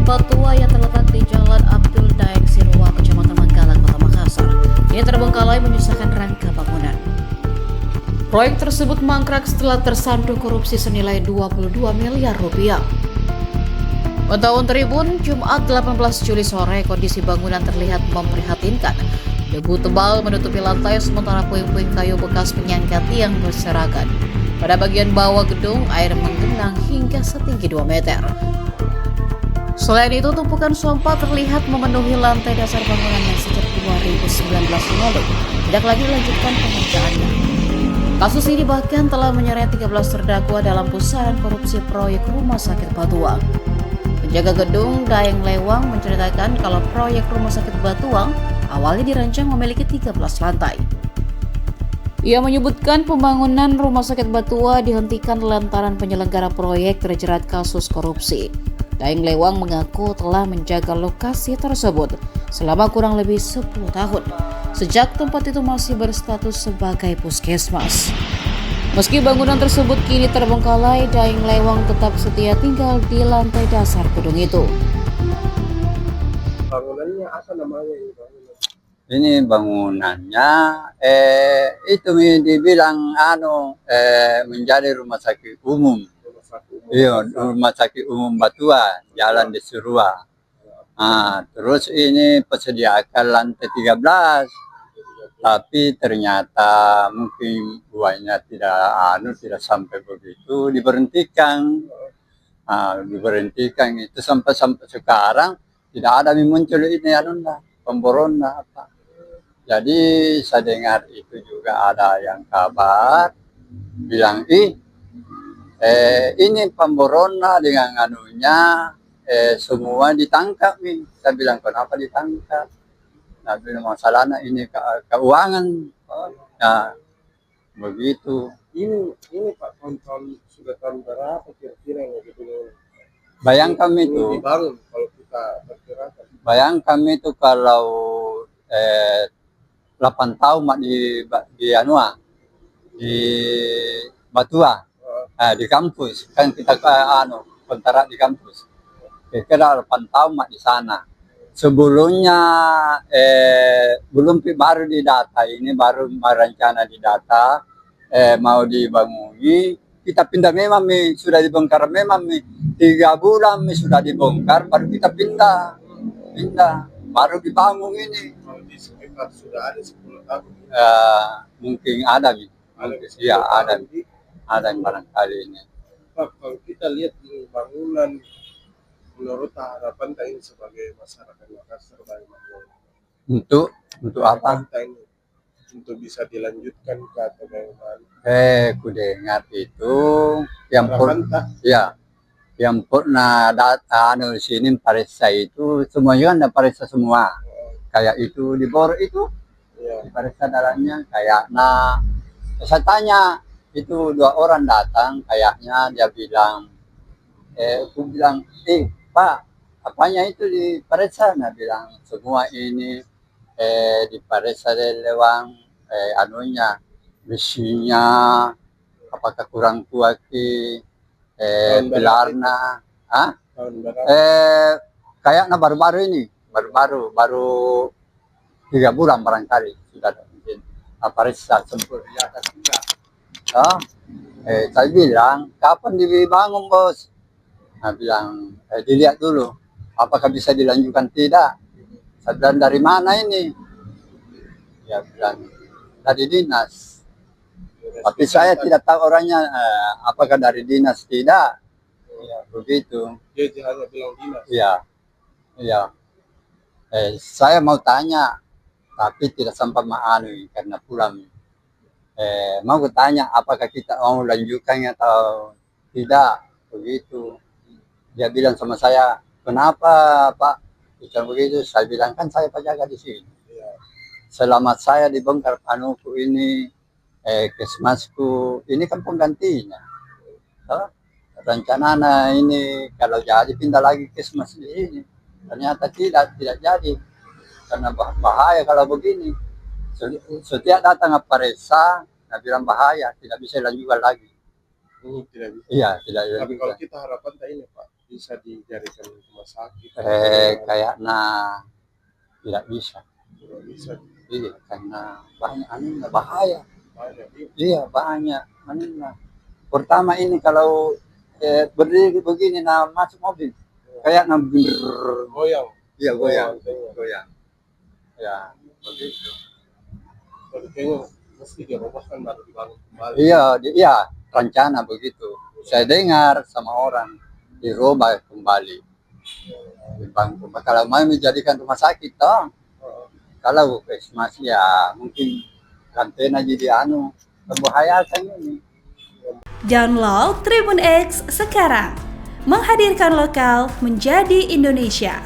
Batua yang terletak di Jalan Abdul Daeng Sirwa, Kecamatan Manggalang, Kota Makassar, ini terbengkalai menyisakan rangka bangunan. Proyek tersebut mangkrak setelah tersandung korupsi senilai 22 miliar rupiah. Pantauan Tribun, Jumat 18 Juli sore, kondisi bangunan terlihat memprihatinkan. Debu tebal menutupi lantai sementara puing-puing kayu bekas penyangga tiang berserakan. Pada bagian bawah gedung, air menggenang hingga setinggi 2 meter. Selain itu, tumpukan sampah terlihat memenuhi lantai dasar bangunan yang sejak 2019 lalu tidak lagi dilanjutkan pengerjaannya. Kasus ini bahkan telah menyeret 13 terdakwa dalam pusaran korupsi proyek Rumah Sakit Batuang. Penjaga gedung Daeng Lewang menceritakan kalau proyek Rumah Sakit Batuang awalnya dirancang memiliki 13 lantai. Ia menyebutkan pembangunan Rumah Sakit Batua dihentikan lantaran penyelenggara proyek terjerat kasus korupsi. Daeng Lewang mengaku telah menjaga lokasi tersebut selama kurang lebih 10 tahun, sejak tempat itu masih berstatus sebagai puskesmas. Meski bangunan tersebut kini terbengkalai, Daeng Lewang tetap setia tinggal di lantai dasar gedung itu. Bangunannya apa namanya ini? Ini bangunannya itu dibilang menjadi rumah sakit umum. Iya, rumah sakit umum Batua, Jalan di Sirwa. Terus ini persediaan lantai 13. Tapi ternyata mungkin buahnya tidak sampai begitu, diberhentikan. Diberhentikan itu sampai sekarang tidak ada muncul ini pemboron apa. Jadi saya dengar itu juga ada yang kabar bilang ini pemboron dengan semua ditangkap nih. Saya bilang kenapa ditangkap? Nah, masalahnya ini keuangan. Nah, begitu. Ini Pak, sudah tahun berapa kira-kira gitu? Bayangkan itu. Dibangun kalau kita perkirakan. Bayangkan itu kalau 8 tahun di Batua, di kampus kan kita kontrak di kampus. Kira 8 tahun di sana. Sebelumnya belum baru didata, ini baru rencana didata mau dibangun. Kita pindah memang sudah dibongkar memang 3 bulan sudah dibongkar baru kita pindah baru dibangun ini. Kalau di sekitar sudah ada 10 tahun. Mungkin ada ya ada yang barangkali ini. Pak, kalau kita lihat ini bangunan, menurut harapan ini sebagai masyarakat Makassar Untuk apa? Ini untuk bisa dilanjutkan ke atau bagaimana? Ku dengar itu yang pernah datang di sini paresa itu semuanya kan paresa semua. Kayak itu di bor itu di paresa dalamnya kayaknya. Saya tanya itu 2 orang datang kayaknya dia bilang aku bilang Pak, apanya itu di Paresa? Nah bilang semua ini di Paresa dari Lewang, mesinnya, apakah kurang kuat pilarnya? Kayaknya baru-baru ini, baru 3 bulan barangkali sudah mungkin Paresa sempurna di atas juga. Saya bilang kapan dibangun bos? Nah, bilang dilihat dulu apakah bisa dilanjutkan tidak. Saya bilang dari mana ini? Ya bilang dari dinas. Tapi saya tidak tahu orangnya apakah dari dinas tidak. Ya begitu. Dia hanya bilang dinas. Iya. Saya mau tanya tapi tidak sampai karena pulang. Mau tanya apakah kita mau lanjutkan atau tidak begitu. Dia bilang sama saya, kenapa Pak? Bicara begitu, saya bilang kan saya penjaga di sini. Selama saya dibongkar panuku ini, kesmasku, ini kan penggantinya. Rencana ini kalau jadi pindah lagi kesmas di sini. Ternyata tidak jadi. Karena bahaya kalau begini. Setiap datang Paresa, nah bilang bahaya, tidak bisa lanjutkan lagi. Tidak bisa. Iya, tidak bisa. Tapi kalau kita harapan ini Pak, bisa dijadikan rumah sakit. Kayaknya tidak bisa. Tidak bisa. Iya, karena banyak anunya bahaya. Banyak. Iya, banyak anunya. Pertama ini kalau berdiri begini masuk mobil, kayak Goyang. Iya, goyang. Tengok. Goyang. Ya, begitu. Tapi kayaknya mesti dirubahkan baru dibangun kembali. Iya, rencana begitu. Saya dengar sama orang dirubah kembali. Dibangun kembali. Kalau mau menjadikan rumah sakit, toh. Kalau puskesmas ya mungkin antena jadi membahayakan ini. Download Tribun X sekarang, menghadirkan lokal menjadi Indonesia.